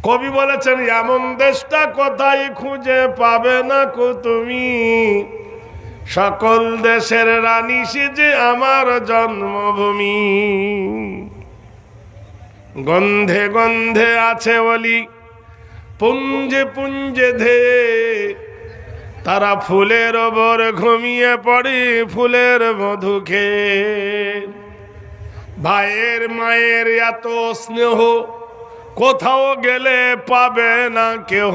কবি বলেছেন, এমন দেশটা কোথায় খুঁজে পাবে না কো তুমি, সকল দেশের রানী সেজে আমার জন্মভূমি। গন্ধে গন্ধে আছে বলি পুঞ্জে পুঞ্জে ধেয়ে, তারা ফুলের ওপর ঘুমিয়ে পড়ে ফুলের মধু খেয়ে। ভাইয়ের মায়ের এত স্নেহ কোথাও গেলে পাবে না কেহ,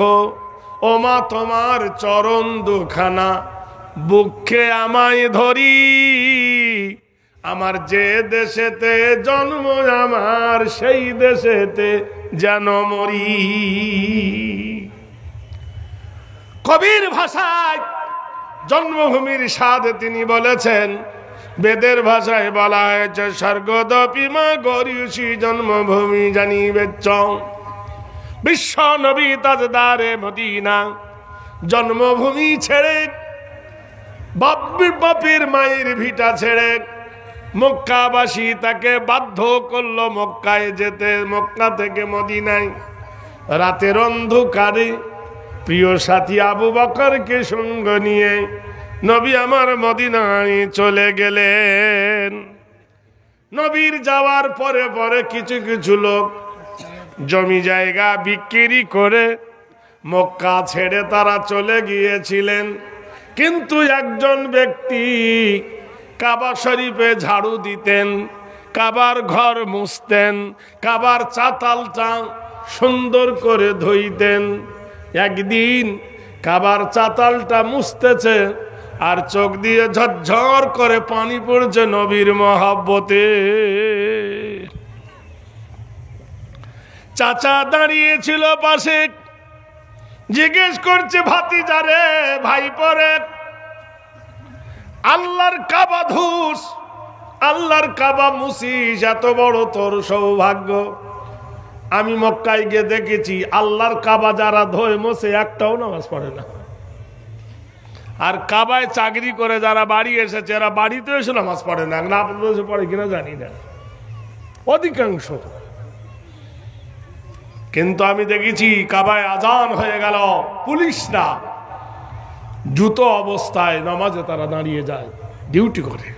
ও মা তোমার চরণ দুখানা বুকে আমায় ধরি, আমার যে দেশেতে জন্ম আমার সেই দেশেতে যেন মরি। কবির ভাষায় জন্মভূমির স্বাদ তিনি বলেছেন, বেদের ভাষায় বলা হয়েছে স্বর্গদপিমা গরিয়সী জন্মভূমি জানিবেচ্চ। বিশ্ব নবী তাজদারে মদিনা জন্মভূমি ছেড়ে, বাপের মায়ের ভিটা ছেড়ে মক্কাবাসী তাকে বাধ্য করলো মক্কায় যেতে। মক্কা থেকে মদিনায় রাতের অন্ধকারে প্রিয় সাথী আবু বকরকে সঙ্গ নিয়ে নবী আমার মদিনায় চলে গেলেন। নবীর যাওয়ার পরে পরে কিছু কিছু লোক জমি জায়গা বিক্রি করে মক্কা ছেড়ে তারা চলে গিয়েছিলেন, কিন্তু একজন ব্যক্তি কাবা শরীফে ঝাড়ু দিতেন, কাবার ঘর মুছতেন, কাবার চাতালটা সুন্দর করে ধুইতেন। একদিন কাবার চাতালটা মুছতেছে আর চোখ দিয়ে ঝরঝর করে পানি পড়ছে নবীর মহব্বতে। চাচা দাঁড়িয়েছিল পাশে, জিজ্ঞেস করছে ভাতিজারে, ভাই পরে আল্লাহর কাবা ধুস, আল্লাহর কাবা মুছিস, এত বড় তোর সৌভাগ্য। আমি মক্কায় গিয়ে দেখেছি আল্লাহর কাবা যারা ধোয় মোছে একটাও নামাজ পড়ে না, আর কাবায় চাকরি করে যারা বাড়ি এসেছে এরা বাড়িতে এসে নামাজ পড়ে না। না পড়ে কিনা জানি না, অধিকাংশ। কিন্তু আমি দেখেছি কাবায় আজান হয়ে গেল, পুলিশরা জুতো অবস্থায় নামাজে তারা দাঁড়িয়ে যায়, ডিউটি করে।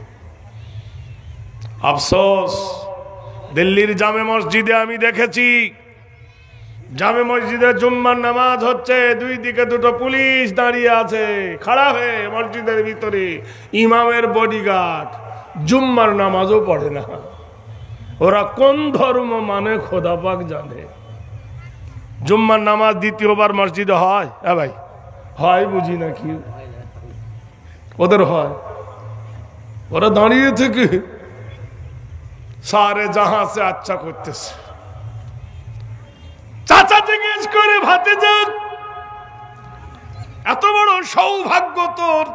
আফসোস, দিল্লির জামে মসজিদে আমি দেখেছি, জামে মসজিদে জুম্মার নামাজ হচ্ছে, দুই দিকে দুটো পুলিশ দাঁড়িয়ে আছে খাড়া হয়ে মসজিদের ভিতরে, ইমামের বডিগার্ড। জুম্মার নামাজও পড়ে না। ওরা কোন ধর্ম মানে খোদা পাক জানে। জুম্মার নামাজ দ্বিতীয়বার মসজিদে হয়? ভাই হয় বুঝি নাকি? ওদের হয়। ওরা দাঁড়িয়ে থেকে সারে জাহাঁ সে আচ্ছা করতেছে। চাচা জিজ্ঞেস করে, ভাতিজা এত বড় সৌভাগ্য তোর,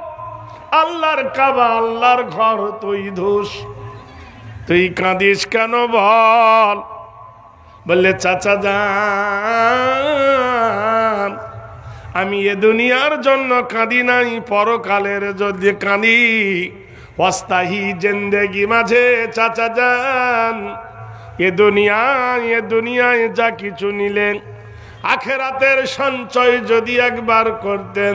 আল্লাহর কাবা আল্লাহর ঘর তুই ধুস, তুই কাঁদিস কেন বল? বললে, চাচা যান, আমি এ দুনিয়ার জন্য কাঁদি নাই, পরকালের যদি কাঁদি ওয়াস্তাহি জিন্দেগি মাঝে। চাচা যান, এ দুনিয়ায় যা কিছু নিলেন, আখেরাতের সঞ্চয় যদি একবার করতেন,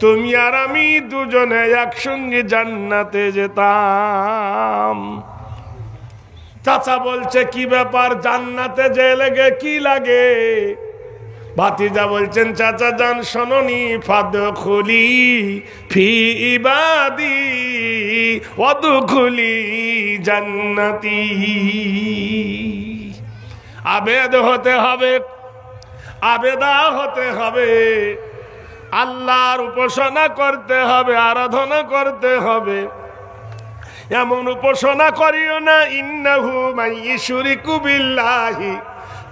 তুমি আর আমি দুজনে একসঙ্গে জান্নাতে যেতাম। চাচা বলছে, কি ব্যাপার, জান্নাতে যে লেগে কি লাগে? ভাতিজা বলছেন, চাচা যান শোনোনি, ফাদখুলি ফি ইবাদি ওয়াদখুলি জান্নাতি। আবেদ হতে হবে, আবেদা হতে হবে, আল্লাহর উপাসনা করতে হবে, আরাধনা করতে হবে। এমন উপাসনা করিও না, ইন্নাহু মাইয়ুশরিকু বিল্লাহি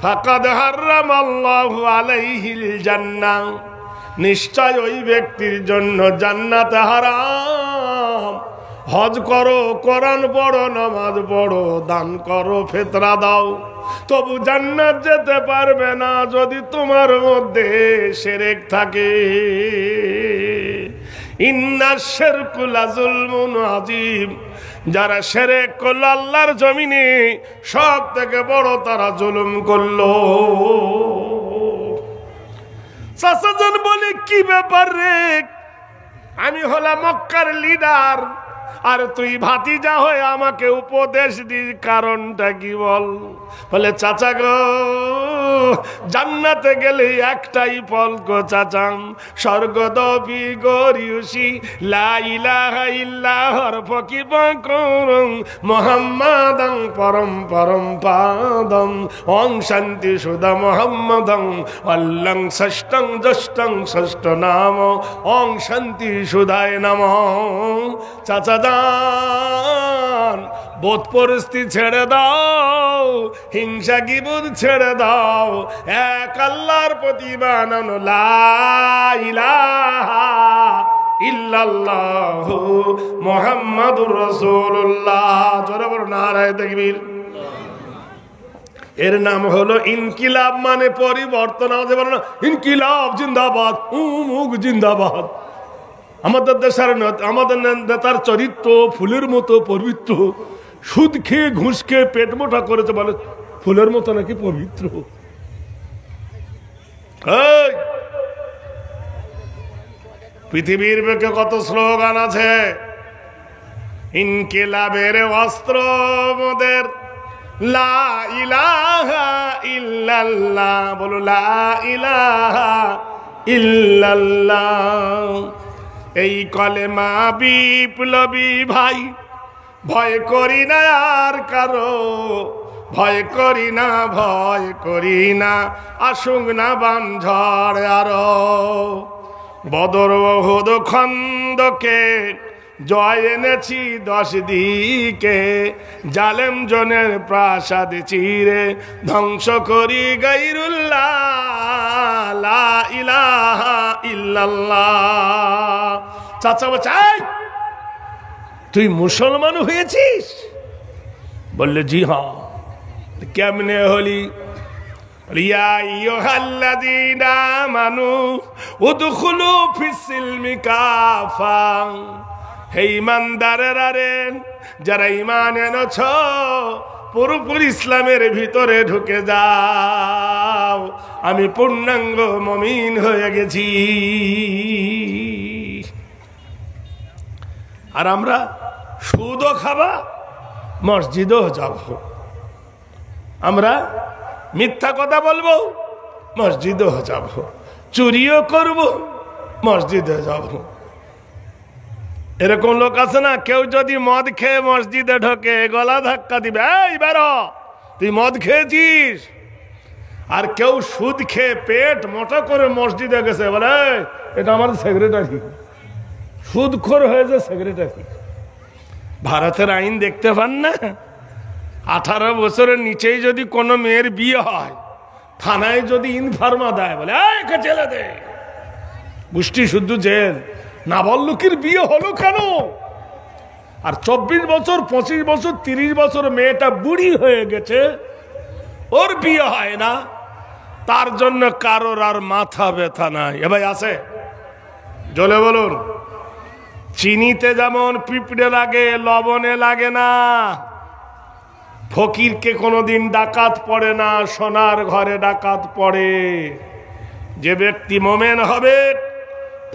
ফাকাদ হারামাল্লাহু আলাইহিল জান্নাহ, নিশ্চয় ওই ব্যক্তির জন্য জান্নাত হারাম। হজ করো, কোরআন পড়ো, নামাজ পড়ো, দান করো, ফিতরা দাও, তবু জান্নাত যেতে পারবে না যদি তোমার মধ্যে শিরক থাকে। ইন্নাশ শিরকু লাযুলমুন আযীম, যারা শিরক করলো আল্লাহর জমিনে সব থেকে বড় তারা জুলুম করলো। চাচাজন বলে, কি ব্যাপার রে? আমি হলাম মক্কার লিডার, আর তুই ভাতিজা হয়ে আমাকে উপদেশ দিস, কারণটা কি বল? বলে, চাচা গো, জান্নাতে গেলে একটাই ফল গো চাচা, স্বর্গদপি গরিয়সি লা ইলাহা ইল্লাল্লাহর ফকিবাকুম মুহাম্মাদান পরম পরম পাদম ওং শান্তি সুদা মুহাম্মাদান আল্লাং ষষ্ঠং জ্যেষ্ঠং ষষ্ঠ নাম ওং শান্তি সুদায় নমঃ। চাচা জান, বোধ পরিস্থিতি ছেড়ে দাও, হিংসা কিবুদ ছেড়ে দাও, এক আল্লাহর প্রতি বানানো লা ইলাহা ইল্লাল্লাহু মুহাম্মাদুর রাসূলুল্লাহ। জোরে বলো নারায়ে তাকবীর। এর নাম হলো ইনকিলাব, মানে পরিবর্তন। আমাদের বলো না, ইনকিলাব জিন্দাবাদ, মুখ জিন্দাবাদ। আমাদের দেশের আমাদের নেতার চরিত্র ফুলের মতো পবিত্র, সুদ খেয়ে ঘুষ খেয়ে পেট মোটা করেছে, বলে ফুলের মতো নাকি পবিত্র। পৃথিবীর বুকে কত স্লোগান আছে, ইনকিলাবের অস্ত্র মোদের লা ইলাহা ইল্লাল্লাহ। বলো লা ইলাহা ইল্লাল্লাহ। এই কলেমা বিপ্লবী ভাই, ভয় করি না আর কারো, ভয় করি না, ভয় করি না, আসুক না বানঝড় আরো। বদর উহুদ খন্দকে জয় এনেছি 10 দিকে, জালেম জনের প্রাসাদ চিরে ধ্বংস করি গায়রুল্লাহ লা ইলাহা ইল্লাল্লাহ। চাচা বাচাই, তুই মুসলমান হয়েছিস? বললে, জি হ্যাঁ। কেমনে হলি? ইয়া আইয়ুহাল্লাযীনা আমানু উদখুলু ফিস-সিলমি কাফা। হে ঈমানদারেরা রে, যারা ঈমান এনেছ, পুরোপুরি ইসলামের ভিতরে ঢুকে যাও, আমি পূর্ণাঙ্গ মুমিন হয়ে গেছি। আর আমরা সুদও খাবা, মসজিদেও যাব, আমরা মিথ্যা কথা বলবো, মসজিদেও যাব, চুরিও করব, মসজিদে যাব। এরকম লোক আছে না, কেউ যদি মদ খেয়ে মসজিদে ঢোকে, গলা ধাক্কা দিবে, এই বেরো, তুই মদ খেয়েছিস। আর কেউ সুদ খেয়ে পেট মোটা করে মসজিদে গেছে, বলে এটা আমার সেক্রেটারি, সুদখোর হয়েছে সেক্রেটারি। ভারতের আইন দেখতে পান না, 18 বছরের নিচেই যদি কোনো মেয়ের বিয়ে হয়, থানায় যদি ইনফার্মা দেয়, বলে একে জেলে দে, গোষ্ঠী শুদ্ধ জেল। নাবালকের বিয়ে হলো কেন? আর 24 বছর 25 বছর 30 বছর মেয়েটা বুড়ি হয়ে গেছে, ওর বিয়ে হয় না, তার জন্য কারোর আর মাথা ব্যথা নাই। এ ভাই আছে? জলে বলুন। চিনিতে যেমন পিঁপড়ে লাগে, লবণে লাগে না। ফকিরকে কোনোদিন ডাকাত পড়ে না, সোনার ঘরে ডাকাত পড়ে। যে ব্যক্তি মোমেন হবে,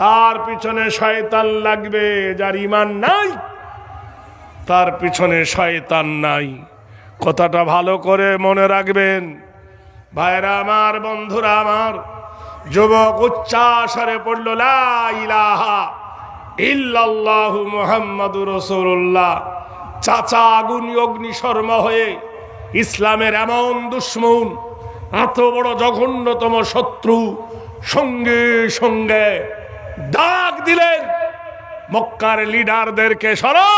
তার পিছনে শয়তান লাগবে। যার ঈমান নাই, তার পিছনে শয়তান নাই। কথাটা ভালো করে মনে রাখবেন ভাইরা আমার, বন্ধুরা আমার। যুবক উচ্চাস্বরে পড়ল লা ইলাহা ইল্লাল্লাহু মুহাম্মাদুর রাসূলুল্লাহ। চাচা আগুনি অগ্নিশর্মা হয়ে ইসলামের এমন দুশ্মন, এত বড় জঘন্যতম শত্রু, সঙ্গে সঙ্গে ডাক দিলেন মক্কার লিডারদেরকে, সরো,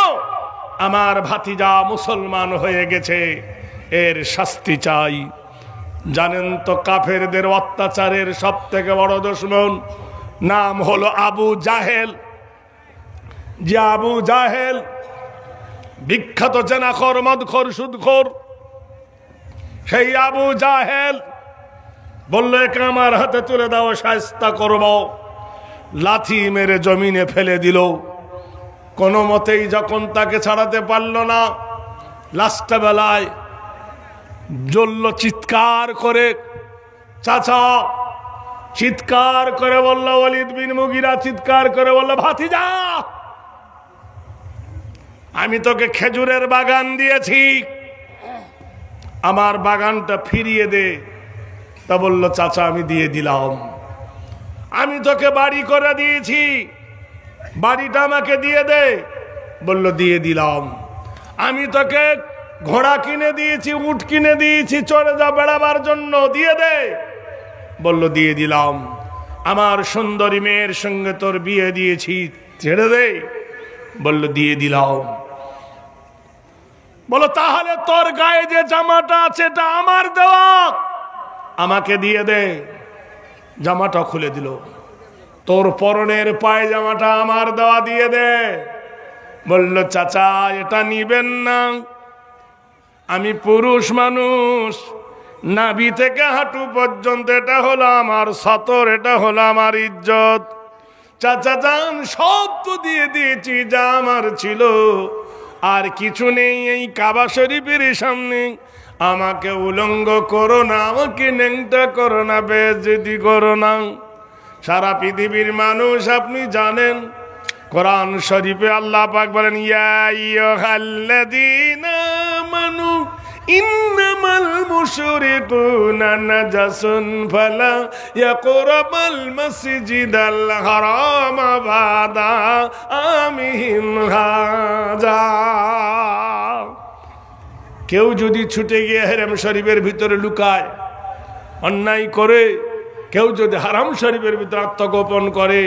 আমার ভাতিজা মুসলমান হয়ে গেছে, এর শাস্তি চাই। জানেন তো কাফেরদের অত্যাচারের সব থেকে বড় দুশমন নাম হলো আবু জাহেল। যে আবু জাহেল বিখ্যাত জেনাখোর, মদখোর, সুদখোর, সেই আবু জাহেল বলল, একে আমার হাতে তুলে দাও, শায়েস্তা করব। লাথি মেরে জমিনে ফেলে দিল। কোনো মতেই যখন তাকে ছাড়াতে পারল না, লাস্ট বেলায় জ্বলল চিৎকার করে, চাচা চিৎকার করে বলল, ওয়ালিদ বিন মুগিরা চিৎকার করে বলল, ভাতিজা, আমি তোকে খেজুরের বাগান দিয়েছি, আমার বাগানটা ফিরিয়ে দে। তা বলল, চাচা আমি দিয়ে দিলাম। আমি তোকে বাড়ি করে দিয়েছি, বাড়িটা আমাকে দিয়ে দে। বলল, দিয়ে দিলাম। আমি তোকে ঘোড়া কিনে দিয়েছি, উট কিনে দিয়েছি চড়ে যা বেড়াবার জন্য, দিয়ে দে। বলল, দিয়ে দিলাম। আমার সুন্দরী মেয়ের সঙ্গে তোর বিয়ে দিয়েছি, ছেড়ে দে। বলল, দিয়ে দিলাম। বলো, তাহলে তোর গায়ে যে জামাটা আছে এটা আমার দেওয়া, আমাকে দিয়ে দে। জামাটা খুলে দিল। তোর পরনের পায়জামাটা আমার দেওয়া, দিয়ে দে। বলল, চাচা এটা নিবেন না, আমি পুরুষ মানুষ, নাভি থেকে হাঁটু পর্যন্ত এটা হলো আমার সতর, এটা হলো আমার ইজ্জত। চাচা যান, সব তো দিয়ে দিয়েছি যা আমার ছিল, আর কিছু নেই। এই কাবা শরীফের সামনে আমাকে উলঙ্গ করো না, আমাকে ন্যাংটা করো না, বেইজ্জতি করো না। সারা পৃথিবীর মানুষ আপনি জানেন, কোরআন শরীফে আল্লাহ পাক বলেন, ইয়া আইয়ুহাল্লাযীনা আমানু ইন্নামাল মুশরিকুনা নাজাসুন ফালা ইয়াকরাবাল মাসজিদাল হারামা বাদা আমিহিম হাযা। কেউ যদি ছুটে গিয়ে হারাম শরীফের ভিতরে লুকায়, অন্যায় করে, কেউ যদি হারাম শরীফের ভিতরে আত্মগোপন করে,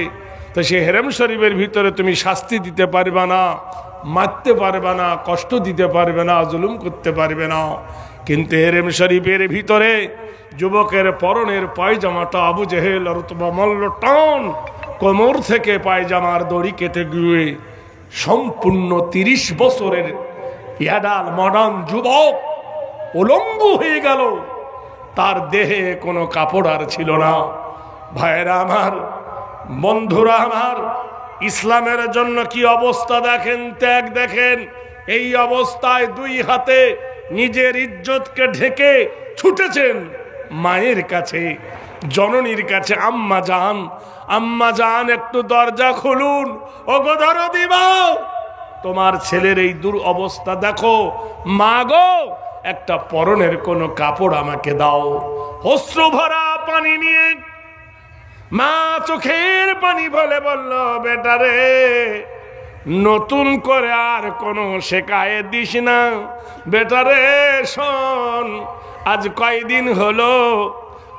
তো সে হারাম শরীফের ভিতরে তুমি শাস্তি দিতে পারবে না, মারতে পারবে না, কষ্ট দিতে পারবে না, জুলুম করতে পারবে না। কিন্তু হারাম শরীফের ভিতরে যুবকের পরনের পায়জামাটা আবু জেহেল আর উতবা মল্ল টান কোমর থেকে পায়জামার দড়ি কেটে গিয়ে সম্পূর্ণ 30 বছরের ইয়াডাল মডার্ন যুবক উলঙ্গ হয়ে গেল। তার দেহে কোনো কাপড় আর ছিল না। ভাইরা আমার, বন্ধুরা আমার, ইসলামের জন্য কি অবস্থা দেখেন, ত্যাগ দেখেন। এই অবস্থায় 2 হাতে নিজের ইজ্জতকে ঢেকে ছুটেছেন মায়ের কাছে, জননীর কাছে। আম্মা জান, আম্মা জান, একটু দরজা খুলুন, ওগো দরদি বাও, তোমার ছেলের এই দুরবস্থা দেখো। মা গো, একটা পরনের কোনো কাপড় আমাকে দাও। অশ্রু ভরা পানি নিয়ে মা চোখের পানি ফেলে বলল, বেটা রে, নতুন করে আর কোনো শেকায়েত দিস না। বেটা রে শোন, আজ কয়দিন হলো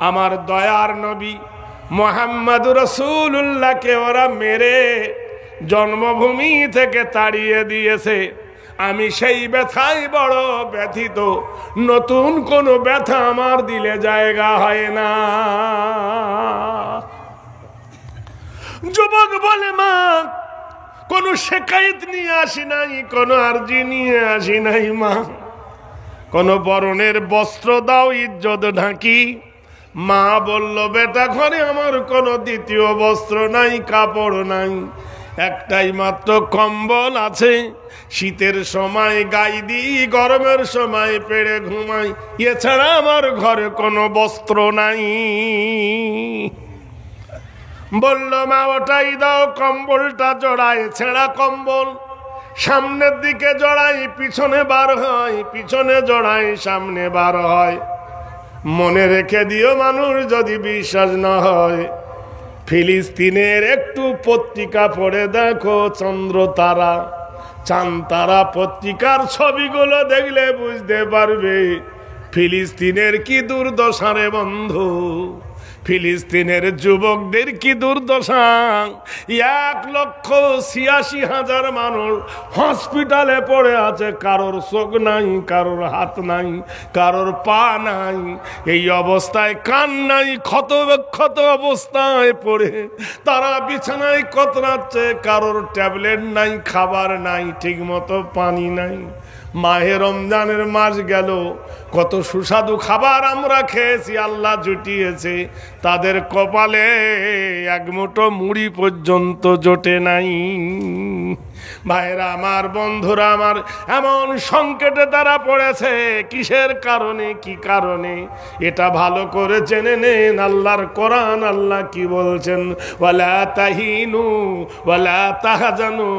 আমার দয়ার নবী মুহাম্মদুর রাসূলুল্লাহকে ওরা মেরে জন্মভূমি থেকে তাড়িয়ে দিয়েছে। আমি সেই ব্যথায় বড় ব্যথিত। নতুন কোনো ব্যথা আমার দিলে জায়গা হয় না। যুবক বলে, মা, কোনো শেকায়েত নিয়ে আসি নাই, কোনো আরজি নিয়ে আসি নাই মা, কোনো বরণের বস্ত্র দাও, ইজ্জত ঢাকি। মা বলল, বেটা, ঘরে আমার কোনো দ্বিতীয় বস্ত্র নাই, কাপড় নাই, একটাই মাত্র কম্বল আছে। শীতের সময় গায়ে দিই, গরমের সময় পেড়ে ঘুমাই, এছাড়া আমার ঘরে কোনো বস্ত্র নাই। বলল, মা, ওটাই দাও। কম্বলটা জড়ায়, ছেঁড়া কম্বল, সামনের দিকে জড়াই, পিছনে বার হয়, পিছনে জড়াই, সামনে বার হয়। মনে রেখে দিও, মানুষ যদি বিশ্বাস না হয়, ফিলিস্তিনের একটু পত্রিকা পড়ে দেখো, চন্দ্র তারা, চাঁদ তারা পত্রিকার ছবিগুলো দেখলে বুঝতে পারবে ফিলিস্তিনের কি দুর্দশা রে বন্ধু। ফিলিস্তিনের যুবকদের কি দুর্দশা। 1,86,000 মানুষ হসপিটালে পড়ে আছে, কারোর চোখ নাই, কারোর হাত নাই, কারোর পা নাই। এই অবস্থায় কান নাই, ক্ষত অবস্থায় পড়ে তারা বিছানায় কতরাচ্ছে। কারোর ট্যাবলেট নাই, খাবার নাই, ঠিক মতো পানি নাই। মাহে রমজানের মাস গেল, কত সুস্বাদু খাবার আমরা খেয়েছি, আল্লাহ জুটিয়েছে। তাদের কপালে এক মুঠো মুড়ি পর্যন্ত জোটে নাই। ভাইরা আমার, বন্ধুরা আমার, এমন সংকটে তারা পড়েছে। কিসের কারণে, কি কারণে, এটা ভালো করে জেনে নেন। আল্লাহর কোরআন, আল্লাহ কি বলছেন? ওয়ালা তাহিনু ওয়ালা তাহজানু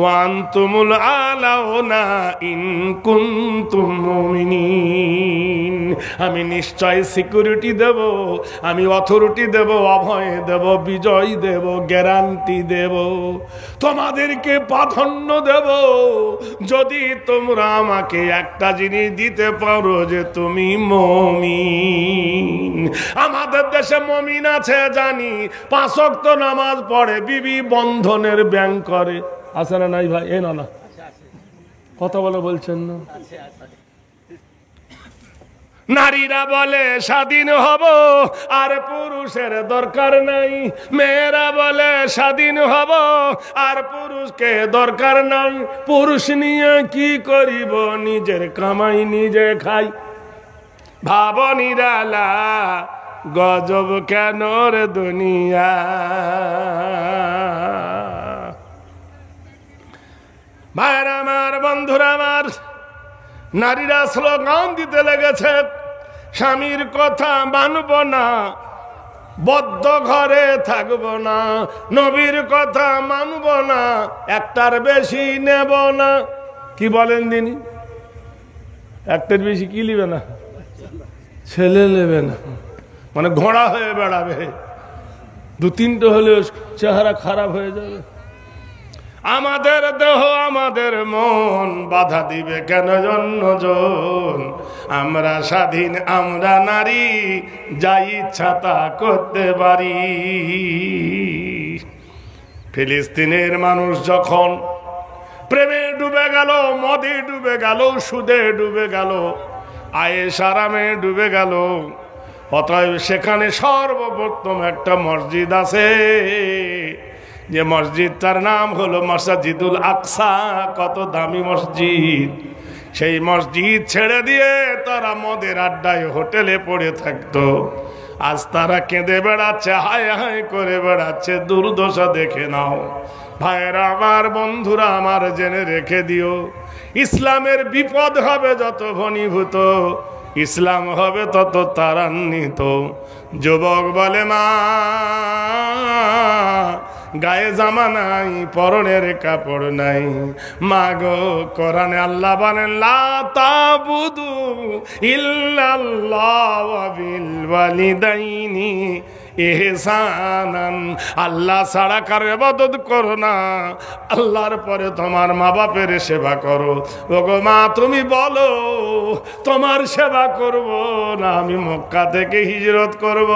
ওয়া আনতুমুল আলাউনা ইন কুনতুম মুমিনিন। আমি নিশ্চয় সিকিউরিটি দেব, আমি অথরিটি দেব, অভয় দেব, বিজয় দেব, গ্যারান্টি দেব, তোমাদেরকে প্রাধান্য দেব যদি তোমরা আমাকে একটা জিনিস দিতে পারো, যে তুমি মুমিন। আমাদের দেশে মুমিন আছে জানি, 5 ওয়াক্ত নামাজ পড়ে, বিবি বন্ধনের ব্যাংক করে, আছে না নাই ভাই? এ না না কথা বলে বলছেন না। নারীরা বলে স্বাধীন হব, আর পুরুষের দরকার নাই। মেয়েরা বলে স্বাধীন হব, আর পুরুষকে দরকার নাই। পুরুষ নিয়ে কি করিব, নিজের কামাই নিজে খাই। ভাব নিরালা, গজব কেন রে দুনিয়া। ভাইরা আমার, বন্ধুরা আমার, নারীরা স্লোগান দিতে লেগেছে, স্বামীর কথা মানব না, বদ্ধ ঘরে থাকব না, নবীর কথা মানব না, একটার বেশি নেব না। কি বলেন দিনি? একটার বেশি কি নিবে না? ছেলে নেবে না, মানে ঘোড়া হয়ে বেড়াবে। 2-3টে হলে চেহারা খারাপ হয়ে যাবে। আমাদের দেহ, আমাদের মন বাধা দিবে কেন অন্যজন? আমরা স্বাধীন, আমরা নারী, যা ইচ্ছা তা করতে পারি। ফিলিস্তিনের মানুষ যখন প্রেমে ডুবে গেল, মদে ডুবে গেল, সুদে ডুবে গেল, আয়েশ আরামে ডুবে গেল, অতএব সেখানে সর্বপ্রথম একটা মসজিদ আছে, যে মসজিদটার নাম হলো মসজিদুল আকসা। কত দামি মসজিদ! সেই মসজিদ ছেড়ে দিয়ে তারা মদের আড্ডায়, হোটেলে পড়ে থাকতো। আজ তারা কেঁদে বেড়াচ্ছে, হায় হায় করে বেড়াচ্ছে। দুর্দশা দেখে নাও ভাইরা আমার, বন্ধুরা আমার, জেনে রেখে দিও, ইসলামের বিপদ হবে যত ঘনীভূত, ইসলাম হবে তত তারান্বিত। যুবক বলে, মা গায়ে জামা নাই, পরনের কাপড় নাই। মা গো, কোরআনে আল্লাহ বলেন, লা তাবুদু ইল্লাল্লাহ ওয়া বিল ওয়ালিদাইনি ইহসানান। আল্লাহ ছাড়া কারো ইবাদত করো না, আল্লাহর পরে তোমার মা বাপের সেবা করো। ওগো মা, তুমি বলো তোমার সেবা করব না আমি মক্কা থেকে হিজরত করব?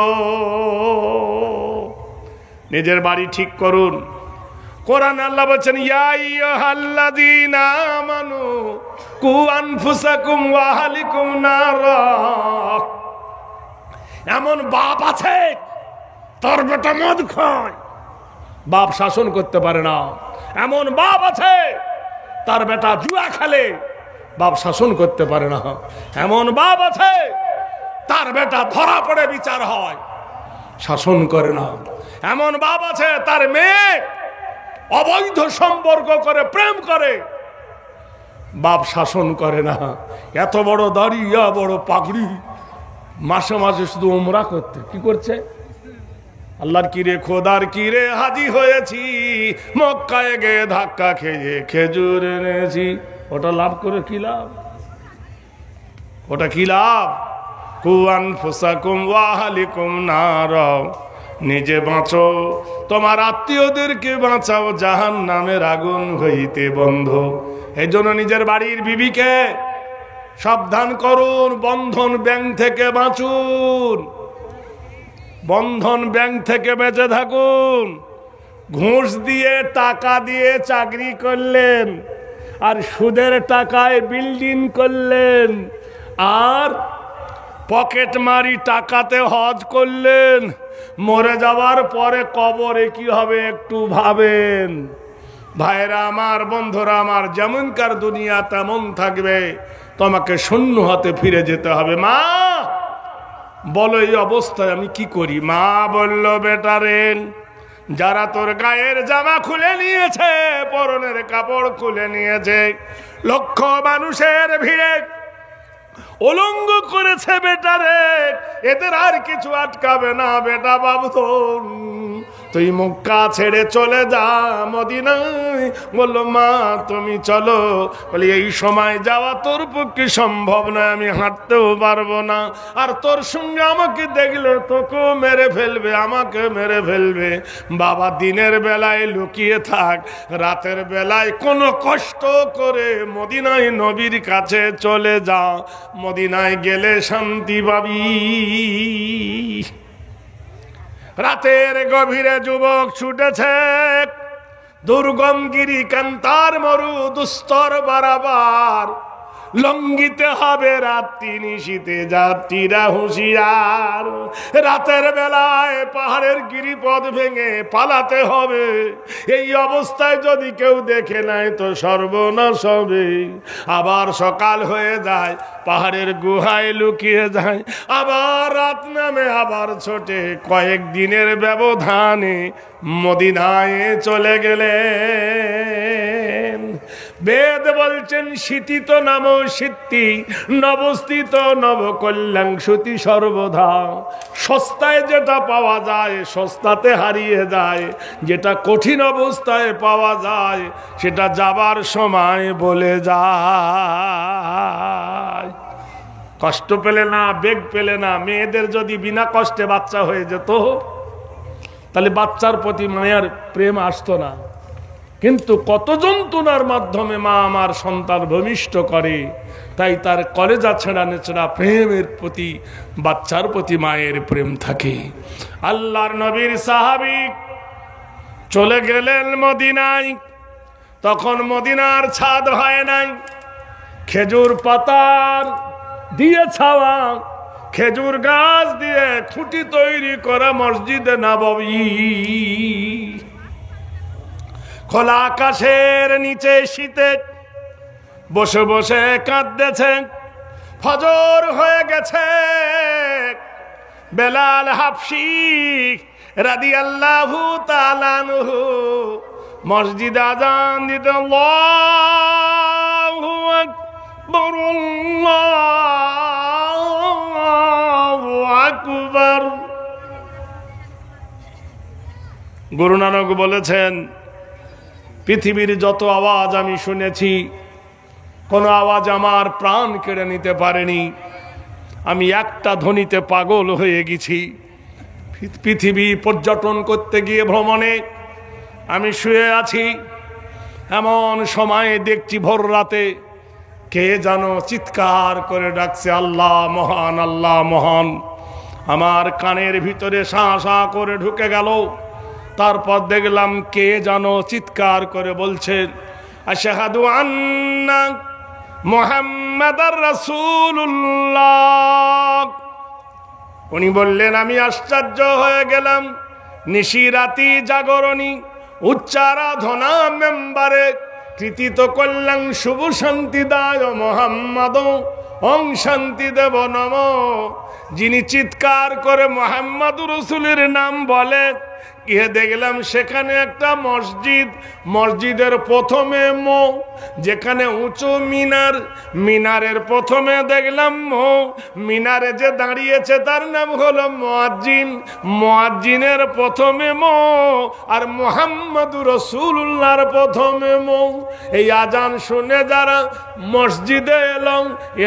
নিজের বাড়ি ঠিক করুন। কোরআন আল্লাহ বলছেন, ইয়া আইয়ুহাল্লাযীনা আমানু কু আনফুসাকুম ওয়া আহলিকুম নারা। এমন বাপ আছে, তোর বেটা মদ খায়, বাপ শাসন করতে পারে না। এমন বাপ আছে, তার বেটা জুয়া খেলে, বাপ শাসন করতে পারে না। এমন বাপ আছে, তার বেটা ধরা পড়ে বিচার হয়, শাসন করে না। এমন বাপ আছে, তার মেয়ে অবৈধ সম্পর্ক করে, প্রেম করে, বাপ শাসন করে না। এত বড় দাড়ি, বড় পাগড়ি, মাসে মাসে শুধু উমরা করতে, কি করছে? আল্লাহর কিরে, খোদার কিরে, হাজি হয়েছি, মক্কায় গিয়ে ধাক্কা খেয়ে খেজুর এনেছি। ওটা লাভ করে কি লাভ? ওটা কি লাভ? কু আনফুসাকুম ওয়া আহলিকুম নারা। নিজে বাঁচো, তোমার আত্মীয়দেরকে বাঁচাও জাহান্নামের আগুন হইতে বন্ধ। এই জন্য নিজের বাড়ির বিবিকে সাবধান করুন, বন্ধন ব্যাংক থেকে বাঁচুন, বন্ধন ব্যাংক থেকে বেঁচে থাকুন। ঘুষ দিয়ে, টাকা দিয়ে চাকরি করলেন, আর সুদের টাকায় বিল্ডিং করলেন, আর পকেট মারি টাকাতে হজ করলেন। মরে যাওয়ার পরে কবরে কি হবে একটু ভাবেন। ভাইরা আমার, বন্ধুরা আমার, যেমনকার দুনিয়া তেমন থাকবে, তোমাকে শূন্য হাতে ফিরে যেতে হবে। মা বলো, এই অবস্থায় আমি কি করি? মা বলল, বেটা রে, যারা তোর গায়ের জামা খুলে নিয়েছে, পরনের কাপড় খুলে নিয়েছে, লক্ষ মানুষের ভিড়ে উলঙ্গ করেছে বেটারে, এদের আর কিছু আটকাবে না বেটা বাবু। তুই মক্কা ছেড়ে চলে যা মদিনায়। বললো মা তুমি চলো। বলি এই সময় যাওয়া তোর পক্ষে সম্ভব নয়, আমি হাঁটতেও পারবো না, আর তোর সঙ্গে আমাকে দেখলে তোকেও মেরে ফেলবে, আমাকে মেরে ফেলবে। বাবা দিনের বেলায় লুকিয়ে থাক, রাতের বেলায় কোনো কষ্ট করে মদিনায় নবীর কাছে চলে যা, মদিনায় গেলে শান্তি পাবি। রাতের গভীরে যুবক ছুটেছে দুর্গম গিরি কান্তার মরু দুস্তর বারাবার, লঙ্ঘিতে হবে রাত্রি নিশীতে যাত্রীরা হুঁশিয়ার। রাতের বেলায় পাহাড়ের গিরিপথ ভেঙে পালাতে হবে, এই অবস্থায় যদি কেউ দেখে নাই তো সর্বনাশ হবে। আবার সকাল হয়ে যায়, পাহাড়ের গুহায় লুকিয়ে যায়, আবার রাত নামে, আবার ছোটে, কয়েকদিনের ব্যবধানে মদিনায় চলে গেলেন। বেদ বলছেন শীতিত নাম সিদ্ধি, নবস্থিত নবকল্যাণ শ্রুতি সর্বদা। সস্তায় যেটা পাওয়া যায় সস্তাতে হারিয়ে যায়, যেটা কঠিন অবস্থায় পাওয়া যায় সেটা যাবার সময় বলে যায়। কষ্ট পেলে না, বেগ পেলে না। মেয়েদের যদি বিনা কষ্টে বাচ্চা হয়ে যেত তাহলে বাচ্চার প্রতি মায়ের প্রেম আসতো না। কিন্তু কত যন্ত্রণার মাধ্যমে মা আমার সন্তান ভূমিষ্ঠ করে, তাই তার কলেজা ছেঁড়া নেচড়া প্রেমের প্রতি, বাচ্চার প্রতি মায়ের প্রেম থাকে। আল্লাহর নবীর সাহাবী চলে গেলেন মদিনায়। তখন মদিনার ছাদ হয় নাই, খেজুর পাতার দিয়ে ছাওয়া, খেজুর গাছ দিয়ে খুঁটি তৈরি করা মসজিদে নববী। খোলা আকাশের নিচে শীতে বসে বসে কাঁদতেছে। ফজর হয়ে গেছে। বেলাল হাবশী রাদিয়াল্লাহু তাআলা আনহু মসজিদে আযান দিতে আল্লাহু আকবার আল্লাহু আকবার। গুরু নানক বলেছেন, পৃথিবীর যত আওয়াজ আমি শুনেছি, কোনো আওয়াজ আমার প্রাণ কেড়ে নিতে পারেনি। আমি একটা ধ্বনিতে পাগল হয়ে গেছি। পৃথিবী পর্যটন করতে গিয়ে ভ্রমণে আমি শুয়ে আছি, এমন সময় দেখছি ভোর রাতে কে যেন চিৎকার করে ডাকছে, আল্লাহ মহান, আল্লাহ মহান। আমার কানের ভিতরে শাঁ শাঁ করে ঢুকে গেল। তারপর দেখলাম কে যেন চিৎকার করে বলছে, আশহাদু আন্না মুহাম্মাদার রাসূলুল্লাহ। উনি বললেন, আমি আশ্চর্য হয়ে গেলাম। নিশিরাতি জাগরণী উচ্চারাধনা মেম্বারে কৃতিত কল্যাণ শুভ শান্তিদায় মোহাম্মদ ওং শান্তি দেব নম। যিনি চিৎকার করে মোহাম্মদুর রাসূলের নাম বলে, গিয়ে দেখলাম সেখানে একটা মসজিদ। মসজিদের প্রথমে যেখানে উঁচু মিনার, মিনারের প্রথমে দেখলাম মিনারে যে দাঁড়িয়েছে তার নাম হলো মুয়াজ্জিন। মুয়াজ্জিনের প্রথমে আর মুহাম্মদুর রাসূলুল্লাহর প্রথমে এই আজান শুনে যারা মসজিদে এলো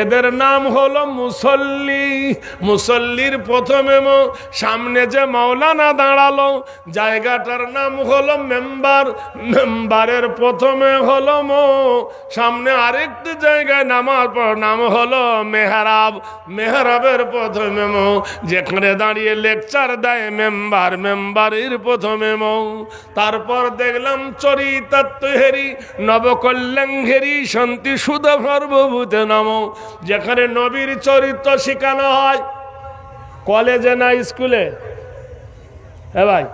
এদের নাম হলো মুসল্লি। মুসল্লির প্রথমে সামনে যে মাওলানা দাঁড়ালো জায়গাটার নাম হলো মেম্বার। মেম্বারের প্রথমে হলো সামনে আরেকটি জায়গায় নামার পর নাম হলো মেহরাব। মেহরাবের প্রথমে যেখানে দাঁড়িয়ে লেকচার দেয় মেম্বার, মেম্বারের প্রথমে তারপর দেখলাম চরিতাত্মহেরি নবকল্যাণ হেরি শান্তি সুধ সর্বভূতে নম, যেখানে নবীর চরিত্র শেখানো হয়। কলেজে না স্কুলে? হ্যাঁ ভাই,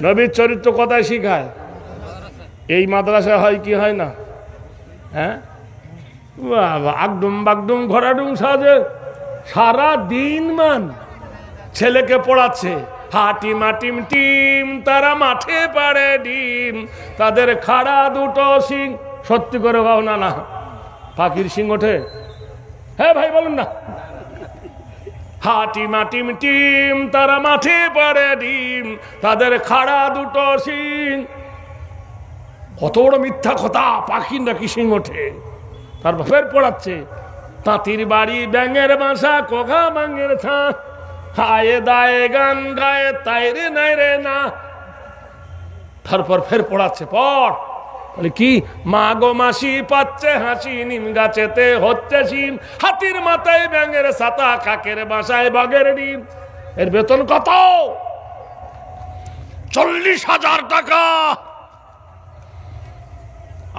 নবীর চরিত্র কোথায় শিখায়? এই মাদ্রাসা হয় কি হয় না? হ্যাঁ, আগডুম বাগডুম ঘোরাডুম সাজে সারা দিন মান ছেলেকে পড়াচ্ছে, হাটিমা টিম টিম তারা মাঠে পাড়ে ডিম, তাদের খাড়া দুটো শিং। সত্যি করে গাও না, না পাখির শিং ওঠে? হ্যাঁ ভাই বলুন না। হাটিমা টিম টিম তারা মাঠে পাড়ে ডিম, তাদের খাড়া দুটো শিং। কত বড় মিথ্যা কথা, পাখির নাকি শিং ওঠে। তার ফের পড়াচ্ছে, তাঁতির বাড়ি ব্যাঙের বাসা, কোঘা বাঙের ছা, হায়ে দায়ে গান গায়ে তাই রে নাই রে না। তারপর ফের পড়াচ্ছে, পড়। বলে কি? মা গো মাসি পাচ্ছে হাসি, নিম গাছেতে হচ্ছে শিম, হাতির মাথায় ব্যাঙের ছাতা, কাকের বাসায় বাঘের ডিম। এর বেতন কত? 40,000 টাকা।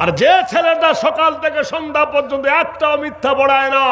আর যে ছেলেটা সকাল থেকে সন্ধ্যা পর্যন্ত একটাও মিথ্যা পড়ায় না,